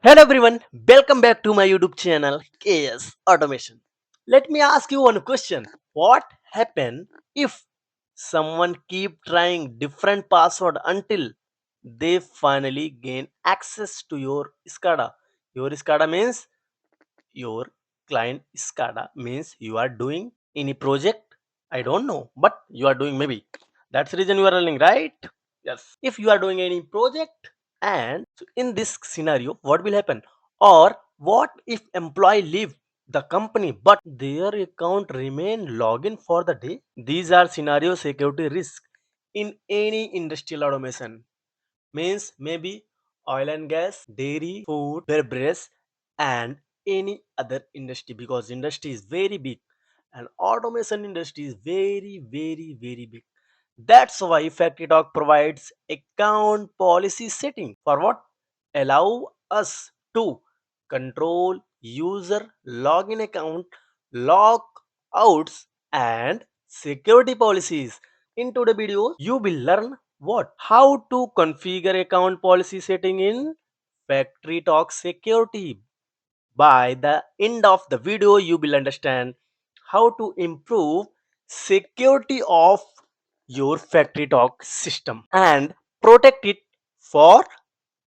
Hello everyone, welcome back to my YouTube channel KS Automation. Let me ask you one question. What happen if someone keep trying different password until they finally gain access to your SCADA? Your SCADA means your client SCADA means you are doing any project. I don't know, but you are doing maybe. That's the reason you are learning, right? Yes. If you are doing any project and so in this scenario, what will happen? Or what if employee leave the company but their account remain login for the day? These are scenario security risk in any industrial automation means maybe oil and gas, dairy, food, beverage, and any other industry because industry is very big and automation industry is very big. That's why FactoryTalk provides account policy setting for what allow us to control user login account, lockouts, and security policies. In today's video, you will learn what? How to configure account policy setting in FactoryTalk Security. By the end of the video, you will understand how to improve security of your FactoryTalk system and protect it for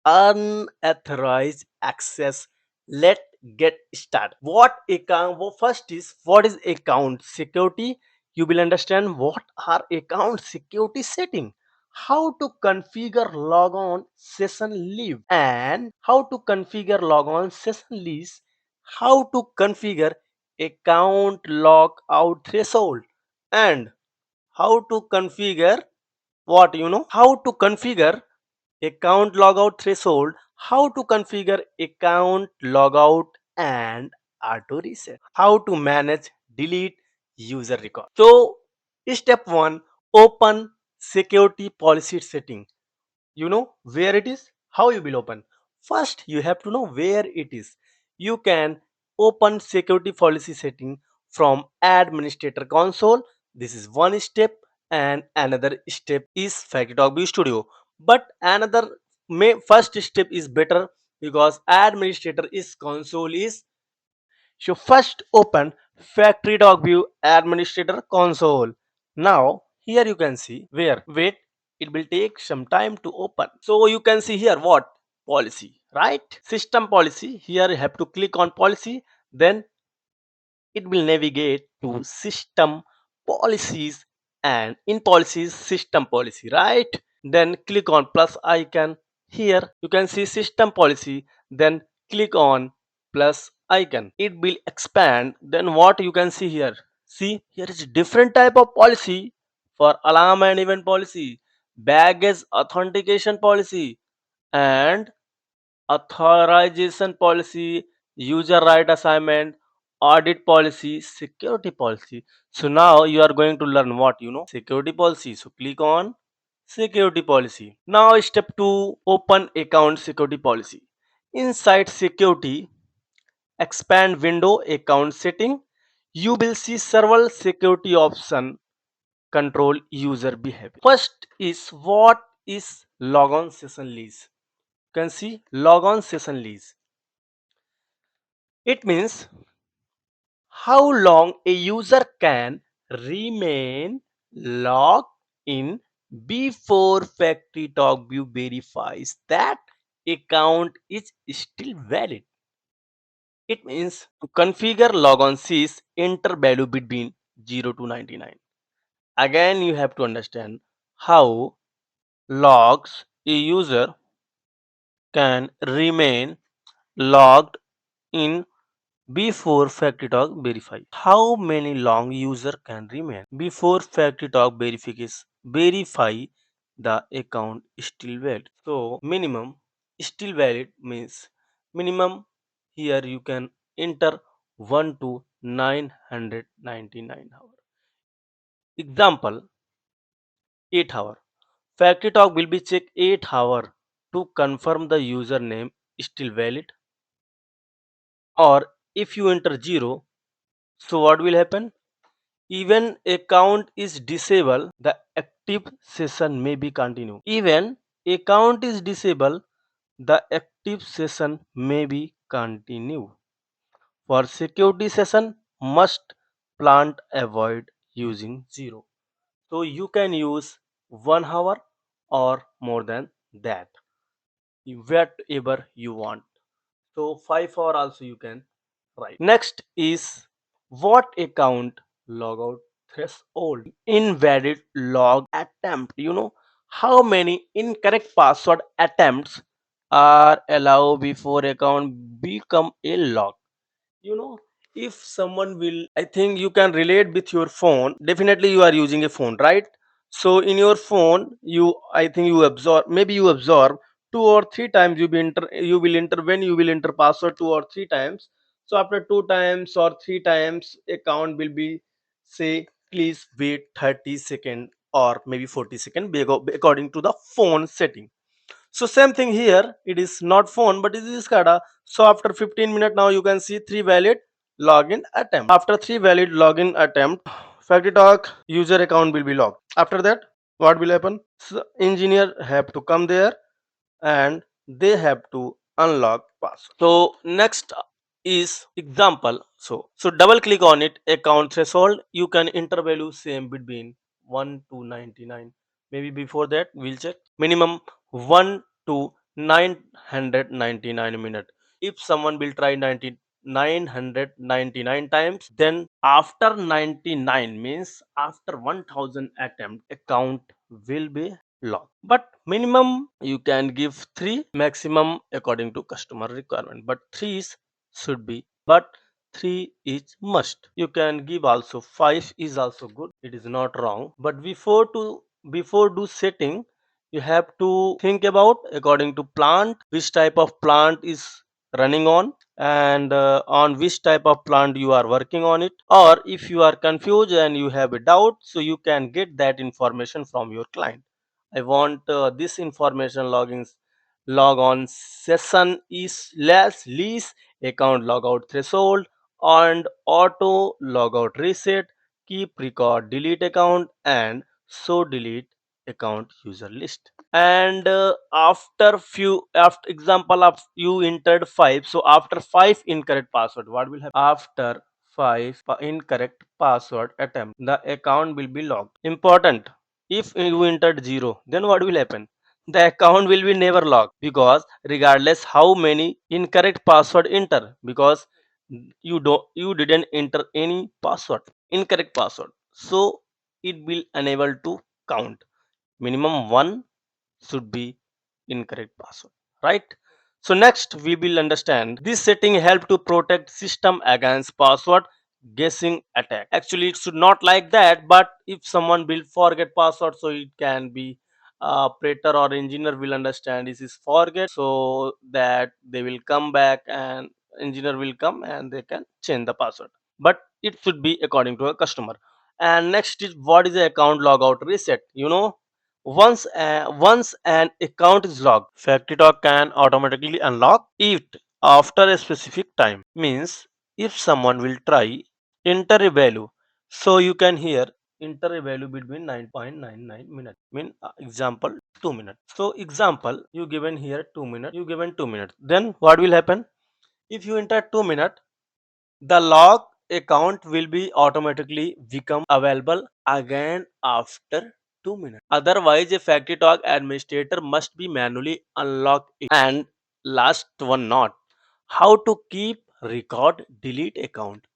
unauthorized access. Let's get started. What account? First is what is account security? You will understand what are account security setting, how to configure logon session leave, and how to configure logon session lease, how to configure account lockout threshold, and how to configure how to configure account logout threshold, how to configure account logout and auto reset, how to manage delete user record. So step 1, open security policy setting. You know where it is, how you will open. First you have to know where it is. You can open security policy setting from administrator console. This is one step, and another step is FactoryTalk View Studio. But another first step is better because administrator is console is. So first open FactoryTalk View Administrator Console. Now here you can see where wait, it will take some time to open. So you can see here what policy, right? System policy. Here you have to click on policy, then it will navigate to system policies, and in policies system policy, right? Then click on plus icon. Here you can see system policy, then click on plus icon. It will expand. Then what you can see here, see here is different type of policy for alarm and event policy, baggage authentication policy, and authorization policy, user right assignment, audit policy, security policy. So now you are going to learn what security policy. So click on security policy. Now step 2, open account security policy. Inside security, expand window account setting. You will see several security option control user behavior. First is what is logon session lease. You can see logon session lease. It means how long a user can remain logged in before FactoryTalk View verifies that account is still valid. It means to configure logon sys enter value between 0 to 99. Again, you have to understand how logs a user can remain logged in before FactoryTalk verify. How many long user can remain before FactoryTalk verify the account still valid. So minimum still valid means minimum here you can enter 1 to 999 hour. Example 8 hour. FactoryTalk will be check 8 hour to confirm the username still valid, or if you enter 0, so what will happen? Even account is disabled, the active session may be continue. Even account is disabled, the active session may be continue. For security session, must plant avoid using 0. So you can use 1 hour or more than that, whatever you want. So 5 hour also you can write. Next is what account logout threshold. Invalid log attempt. You know how many incorrect password attempts are allowed before account become a log. You know, if someone will, I think you can relate with your phone. Definitely you are using a phone, right? So in your phone, I think you absorb, maybe you absorb 2 or 3 times you will enter, when you will enter password 2 or 3 times. So after 2 times or 3 times account will be say please wait 30 second or maybe 40 second according to the phone setting. So same thing here, it is not phone but it is SCADA. So after 15 minutes now you can see 3 valid login attempt. After 3 valid login attempt, FactoryTalk user account will be logged. After that, what will happen? So engineer have to come there and they have to unlock password. So next is example. So double click on it, account threshold. You can enter value same between 1 to 99. Maybe before that we'll check minimum 1 to 999 minute. If someone will try 999 times, then after 99 means after 1000 attempt account will be locked. But minimum you can give 3, maximum according to customer requirement, but 3 is should be, but 3 is must. You can give also 5 is also good, it is not wrong. But before do setting, you have to think about according to plant, which type of plant is running on, and on which type of plant you are working on it. Or if you are confused and you have a doubt, so you can get that information from your client. I want this information logins log on session is less lease account logout threshold and auto logout reset, keep record delete account and show delete account user list. And after few, after example of you entered 5, so after 5 incorrect password, what will happen? After 5 incorrect password attempt, the account will be logged. Important, if you entered 0, then what will happen? The account will be never logged, because regardless how many incorrect password enter, because you didn't enter any password, incorrect password, so it will unable to count. Minimum 1 should be incorrect password, right? So next we will understand this setting help to protect system against password guessing attack. Actually it should not like that, but if someone will forget password, so it can be operator or engineer will understand this is forget, so that they will come back and engineer will come and they can change the password, but it should be according to a customer. And next is what is the account logout reset. You know, once an account is logged, FactoryTalk can automatically unlock it after a specific time. Means if someone will try enter a value, so you can here enter a value between 9.99 minutes. Mean example 2 minutes. So example you given here 2 minutes. You given 2 minutes. Then what will happen? If you enter 2 minutes, the log account will be automatically become available again after 2 minutes. Otherwise, a FactoryTalk administrator must be manually unlock it. And last one not. How to keep record delete account.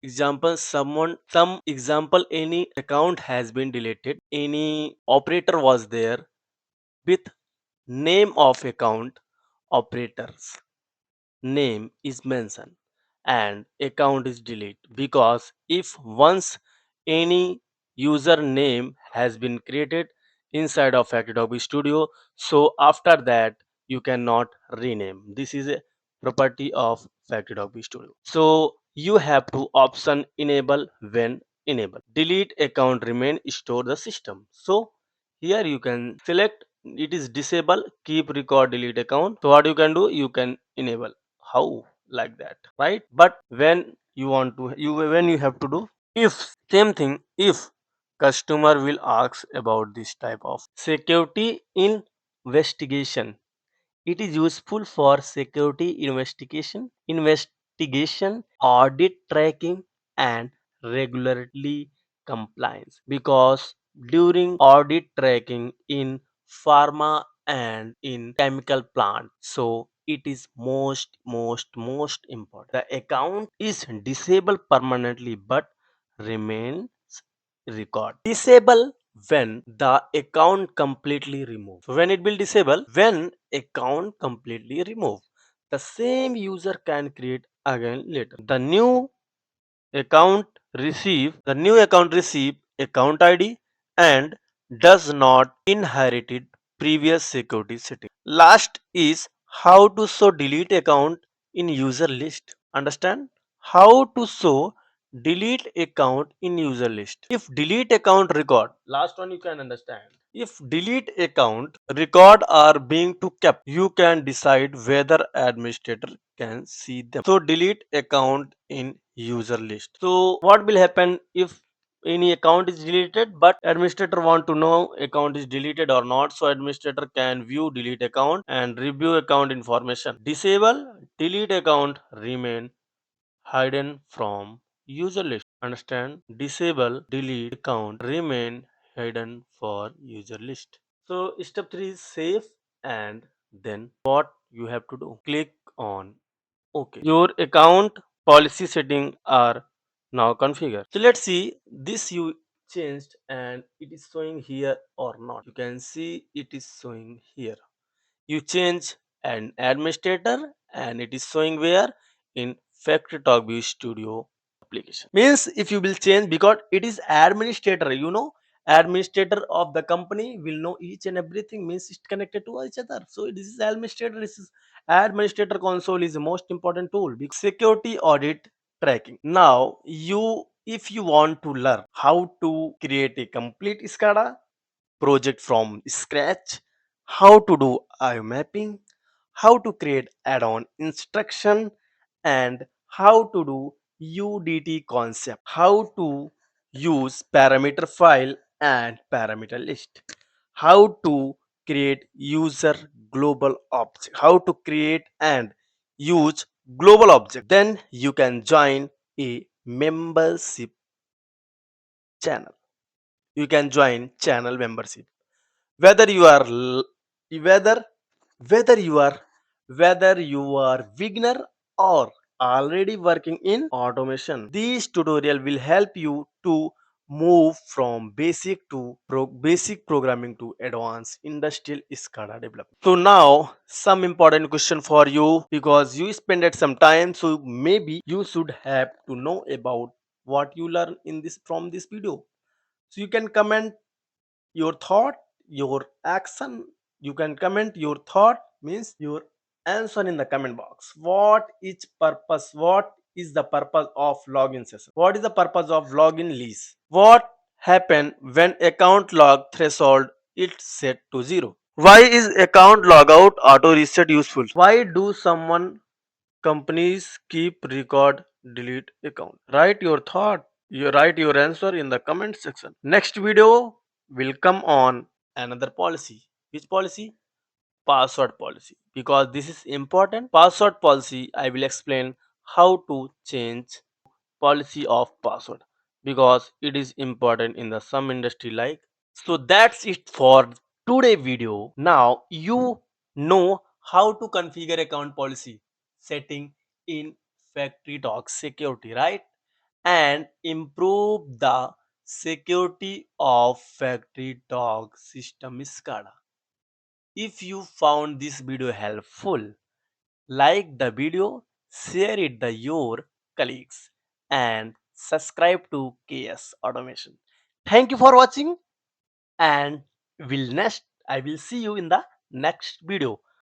Example some example any account has been deleted. Any operator was there with name of account operators name is mentioned and account is deleted, because if once any username has been created inside of FactoryTalk View Studio, so after that you cannot rename. This is a property of FactoryTalk View Studio. So you have to option enable when enable. Delete account remain store the system. So here you can select it is disable keep record delete account. So what you can do, you can enable. How? Like that, right? But when you want to, when you have to do, if same thing, if customer will ask about this type of security investigation, It is useful for security investigation, audit tracking, and regularly compliance. Because during audit tracking in pharma and in chemical plant, so it is most important. The account is disabled permanently but remains record. Disable when the account completely removed. So when it will disable, when account completely removed, the same user can create again later. The new account receive account ID and does not inherited previous security setting. Last is how to show delete account in user list. Understand? How to show delete account in user list. If delete account record, last one you can understand. If delete account record are being to kept, you can decide whether administrator can see them. So delete account in user list. So what will happen if any account is deleted but administrator want to know account is deleted or not, so administrator can view delete account and review account information. Disable delete account remain hidden from user list. Understand? Disable delete account remain hidden for user list. So step 3 is save, and then what you have to do, click on OK. Your account policy setting are now configured. So let's see this you changed and it is showing here or not. You can see it is showing here. You change an administrator and it is showing where in FactoryTalk View Studio application. Means if you will change, because it is administrator, administrator of the company will know each and everything, means it's connected to each other. So this is administrator. This is administrator console is the most important tool. Security audit tracking. Now if you want to learn how to create a complete SCADA project from scratch, how to do IO mapping, how to create add-on instruction, and how to do UDT concept, how to use parameter file and parameter list, how to create user global object, how to create and use global object, then you can join a membership channel. You can join channel membership, whether you are whether whether you are whether you are beginner or already working in automation. This tutorial will help you to move from basic programming to advanced industrial SCADA development. So now some important question for you, because you spend it some time, so maybe you should have to know about what you learn in this from this video. So you can comment your thought, your action. You can comment your thought, means your answer in the comment box. What is the purpose of login session? What is the purpose of login lease? What happen when account log threshold is set to 0? Why is account logout auto reset useful? Why do someone companies keep record delete account? Write your thought, you write your answer in the comment section. Next video will come on another policy. Which policy? Password policy. Because this is important. Password policy, I will explain how to change policy of password, because it is important in the some industry like. So that's it for today video. Now you know how to configure account policy setting in FactoryTalk security, right? And improve the security of FactoryTalk system SCADA. If you found this video helpful, like the video, share it to your colleagues, and subscribe to KS Automation. Thank you for watching, and I will see you in the next video.